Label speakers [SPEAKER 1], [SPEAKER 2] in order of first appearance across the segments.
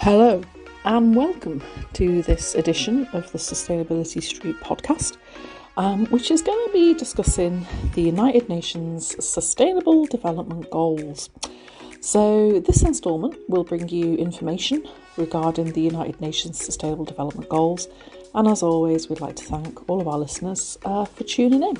[SPEAKER 1] Hello and welcome to this edition of the Sustainability Street podcast, which is going to be discussing the United Nations Sustainable Development Goals. So this instalment will bring you information regarding the United Nations Sustainable Development Goals, and as always we'd like to thank all of our listeners for tuning in.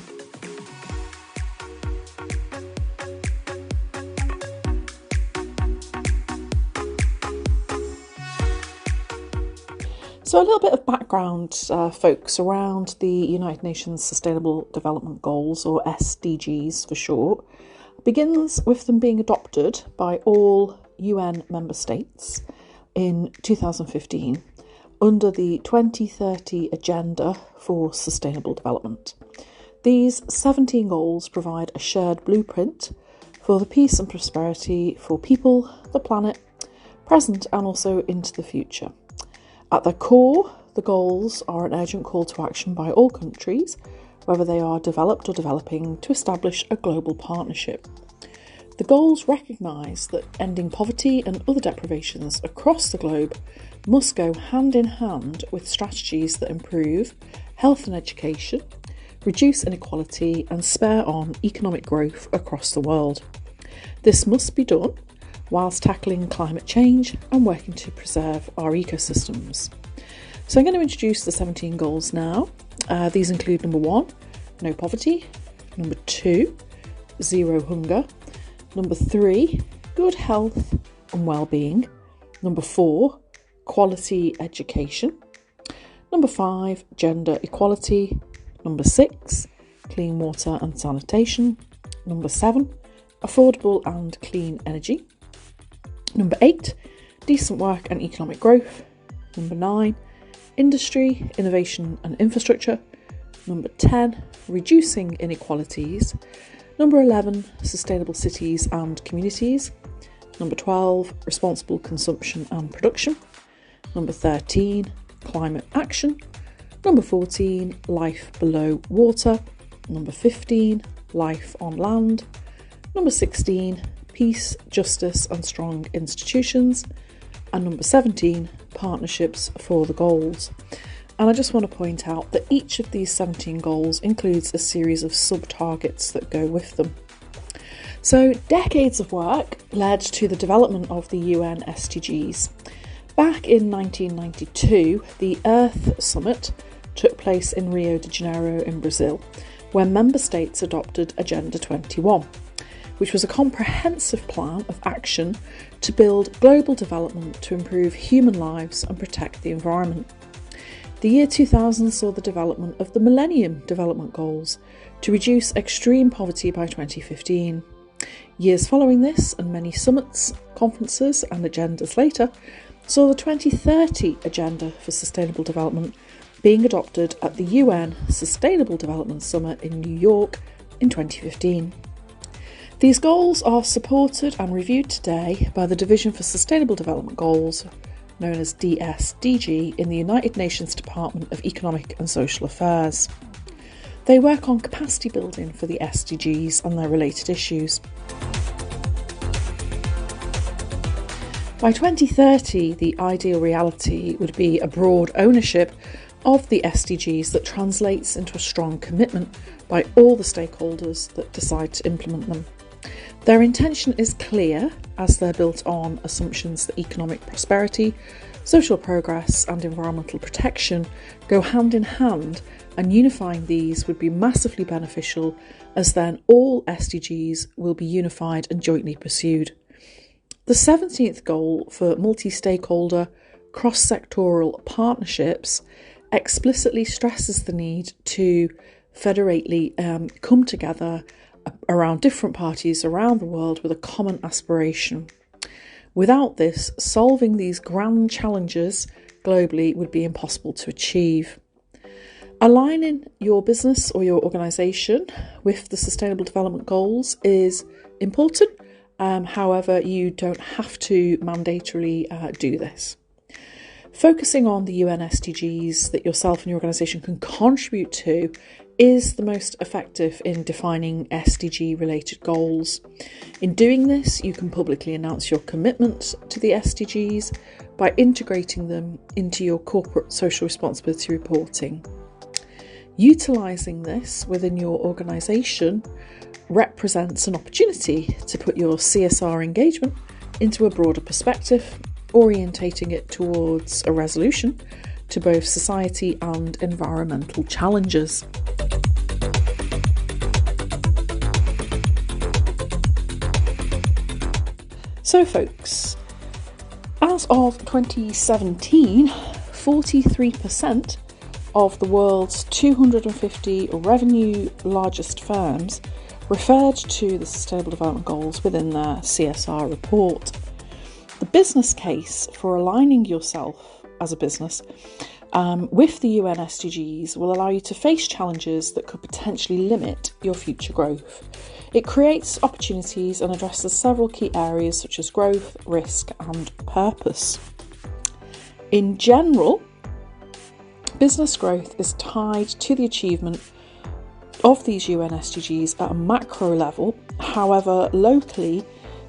[SPEAKER 1] So a little bit of background, folks, around the United Nations Sustainable Development Goals, or SDGs for short, begins with them being adopted by all UN member states in 2015 under the 2030 Agenda for Sustainable Development. These 17 goals provide a shared blueprint for the peace and prosperity for people, the planet, present and also into the future. At their core, the goals are an urgent call to action by all countries, whether they are developed or developing, to establish a global partnership. The goals recognise that ending poverty and other deprivations across the globe must go hand in hand with strategies that improve health and education, reduce inequality and spur on economic growth across the world. This must be done whilst tackling climate change and working to preserve our ecosystems. So I'm going to introduce the 17 goals now. These include number 1, no poverty, number 2, zero hunger, number 3, good health and well-being, number 4, quality education, number 5, gender equality, number 6, clean water and sanitation, number 7, affordable and clean energy, number 8, decent work and economic growth. Number 9, industry, innovation and infrastructure. Number 10, reducing inequalities. Number 11, sustainable cities and communities. Number 12, responsible consumption and production. Number 13, climate action. Number 14, life below water. Number 15, life on land. Number 16, peace, justice and strong institutions. And number 17, partnerships for the goals. And I just want to point out that each of these 17 goals includes a series of sub-targets that go with them. So decades of work led to the development of the UN SDGs. Back in 1992, the Earth Summit took place in Rio de Janeiro in Brazil, where member states adopted Agenda 21. Which was a comprehensive plan of action to build global development to improve human lives and protect the environment. The year 2000 saw the development of the Millennium Development Goals to reduce extreme poverty by 2015. Years following this, and many summits, conferences and agendas later, saw the 2030 Agenda for Sustainable Development being adopted at the UN Sustainable Development Summit in New York in 2015. These goals are supported and reviewed today by the Division for Sustainable Development Goals, known as DSDG, in the United Nations Department of Economic and Social Affairs. They work on capacity building for the SDGs and their related issues. By 2030, the ideal reality would be a broad ownership of the SDGs that translates into a strong commitment by all the stakeholders that decide to implement them. Their intention is clear, as they're built on assumptions that economic prosperity, social progress and environmental protection go hand in hand, and unifying these would be massively beneficial, as then all SDGs will be unified and jointly pursued. The 17th goal for multi-stakeholder, cross-sectoral partnerships explicitly stresses the need to federately come together around different parties around the world with a common aspiration. Without this, solving these grand challenges globally would be impossible to achieve. Aligning your business or your organisation with the Sustainable Development Goals is important. However, you don't have to mandatorily do this. Focusing on the UN SDGs that yourself and your organisation can contribute to is the most effective in defining SDG related goals. In doing this, you can publicly announce your commitment to the SDGs by integrating them into your corporate social responsibility reporting. Utilising this within your organisation represents an opportunity to put your CSR engagement into a broader perspective, orientating it towards a resolution to both society and environmental challenges. So folks, as of 2017, 43% of the world's 250 revenue largest firms referred to the Sustainable Development Goals within their CSR report. The business case for aligning yourself as a business with the UN SDGs will allow you to face challenges that could potentially limit your future growth. It creates opportunities and addresses several key areas such as growth, risk and purpose. In general, business growth is tied to the achievement of these UN SDGs at a macro level. However, locally,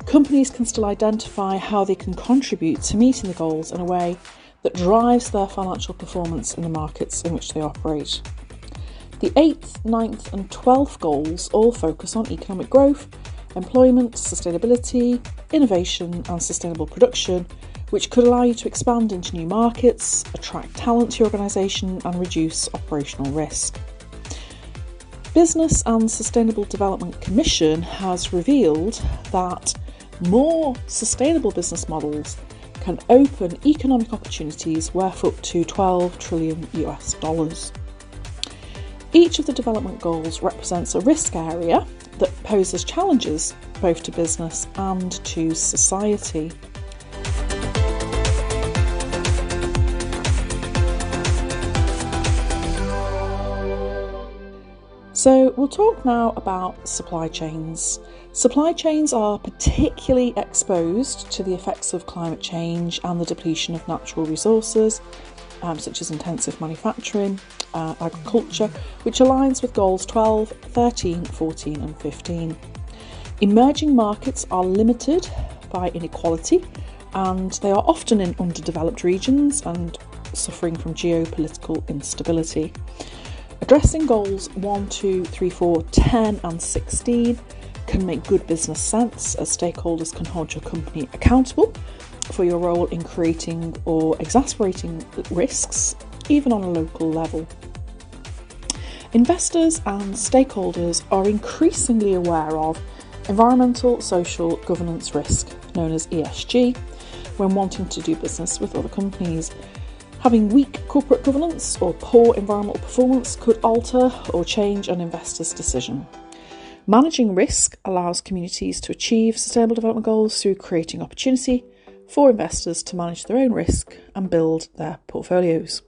[SPEAKER 1] companies can still identify how they can contribute to meeting the goals in a way that drives their financial performance in the markets in which they operate. The 8th, 9th and 12th goals all focus on economic growth, employment, sustainability, innovation and sustainable production, which could allow you to expand into new markets, attract talent to your organisation and reduce operational risk. Business and Sustainable Development Commission has revealed that more sustainable business models can open economic opportunities worth up to $12 trillion. Each of the development goals represents a risk area that poses challenges both to business and to society. So we'll talk now about supply chains. Supply chains are particularly exposed to the effects of climate change and the depletion of natural resources, such as intensive manufacturing, agriculture, which aligns with goals 12, 13, 14 and 15. Emerging markets are limited by inequality and they are often in underdeveloped regions and suffering from geopolitical instability. Addressing goals 1, 2, 3, 4, 10 and 16 can make good business sense as stakeholders can hold your company accountable for your role in creating or exacerbating risks, even on a local level. Investors and stakeholders are increasingly aware of environmental, social, governance risk, known as ESG, when wanting to do business with other companies. Having weak corporate governance or poor environmental performance could alter or change an investor's decision. Managing risk allows communities to achieve sustainable development goals through creating opportunity for investors to manage their own risk and build their portfolios.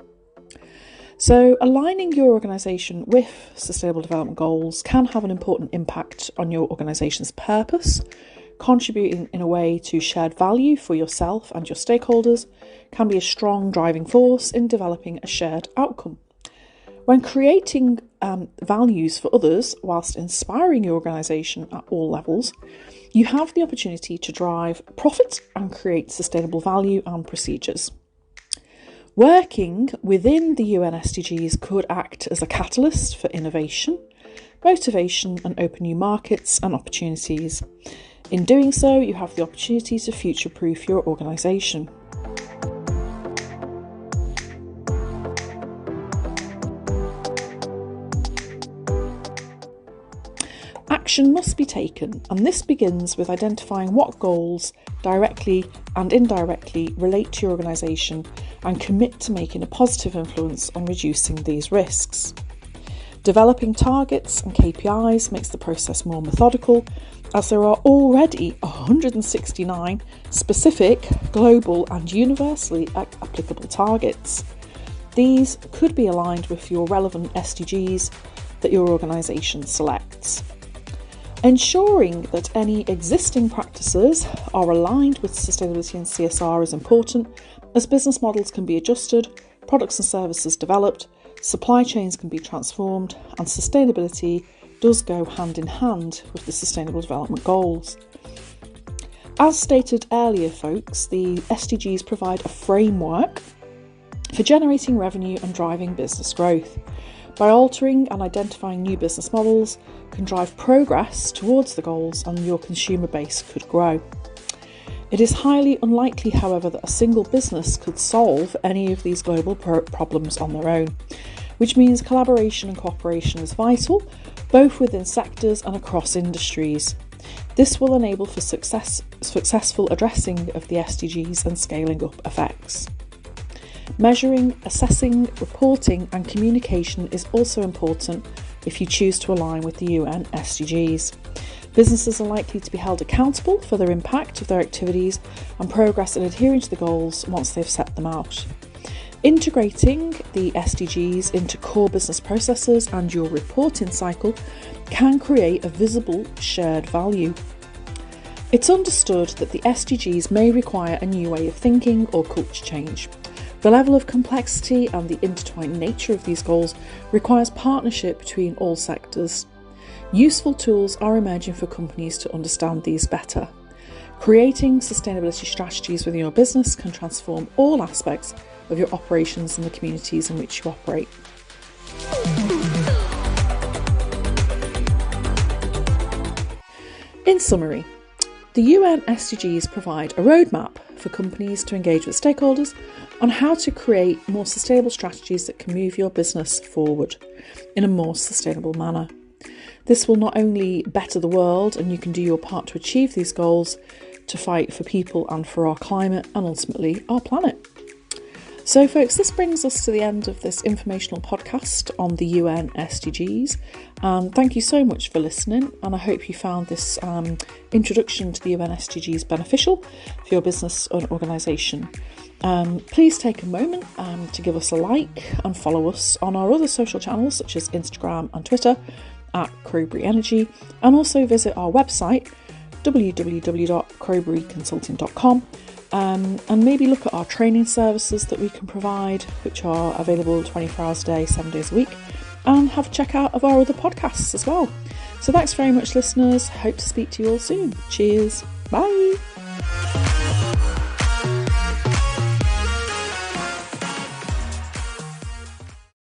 [SPEAKER 1] So, aligning your organisation with sustainable development goals can have an important impact on your organisation's purpose. Contributing in a way to shared value for yourself and your stakeholders can be a strong driving force in developing a shared outcome. When creating values for others whilst inspiring your organisation at all levels, you have the opportunity to drive profit and create sustainable value and procedures. Working within the UN SDGs could act as a catalyst for innovation, motivation and open new markets and opportunities. In doing so, you have the opportunity to future-proof your organisation. Action must be taken, and this begins with identifying what goals directly and indirectly relate to your organisation and commit to making a positive influence on reducing these risks. Developing targets and KPIs makes the process more methodical, as there are already 169 specific, global and universally applicable targets. These could be aligned with your relevant SDGs that your organisation selects. Ensuring that any existing practices are aligned with sustainability and CSR is important, as business models can be adjusted, products and services developed, supply chains can be transformed, and sustainability does go hand in hand with the Sustainable Development Goals. As stated earlier, folks, the SDGs provide a framework for generating revenue and driving business growth. By altering and identifying new business models can drive progress towards the goals, and your consumer base could grow. It is highly unlikely, however, that a single business could solve any of these global problems on their own, which means collaboration and cooperation is vital, both within sectors and across industries. This will enable for successful addressing of the SDGs and scaling up effects. Measuring, assessing, reporting and communication is also important if you choose to align with the UN SDGs. Businesses are likely to be held accountable for their impact of their activities and progress in adhering to the goals once they've set them out. Integrating the SDGs into core business processes and your reporting cycle can create a visible shared value. It's understood that the SDGs may require a new way of thinking or culture change. The level of complexity and the intertwined nature of these goals requires partnership between all sectors. Useful tools are emerging for companies to understand these better. Creating sustainability strategies within your business can transform all aspects of your operations and the communities in which you operate. In summary, the UN SDGs provide a roadmap for companies to engage with stakeholders on how to create more sustainable strategies that can move your business forward in a more sustainable manner. This will not only better the world, and you can do your part to achieve these goals, to fight for people and for our climate and ultimately our planet. So folks, this brings us to the end of this informational podcast on the UN SDGs. Thank you so much for listening, and I hope you found this introduction to the UN SDGs beneficial for your business and organisation. Please take a moment to give us a like and follow us on our other social channels such as Instagram and Twitter at Crowberry Energy, and also visit our website www.crowberryconsulting.com and maybe look at our training services that we can provide, which are available 24 hours a day, 7 days a week, and have a check out of our other podcasts as well. So thanks very much, listeners. Hope to speak to you all soon. Cheers. Bye.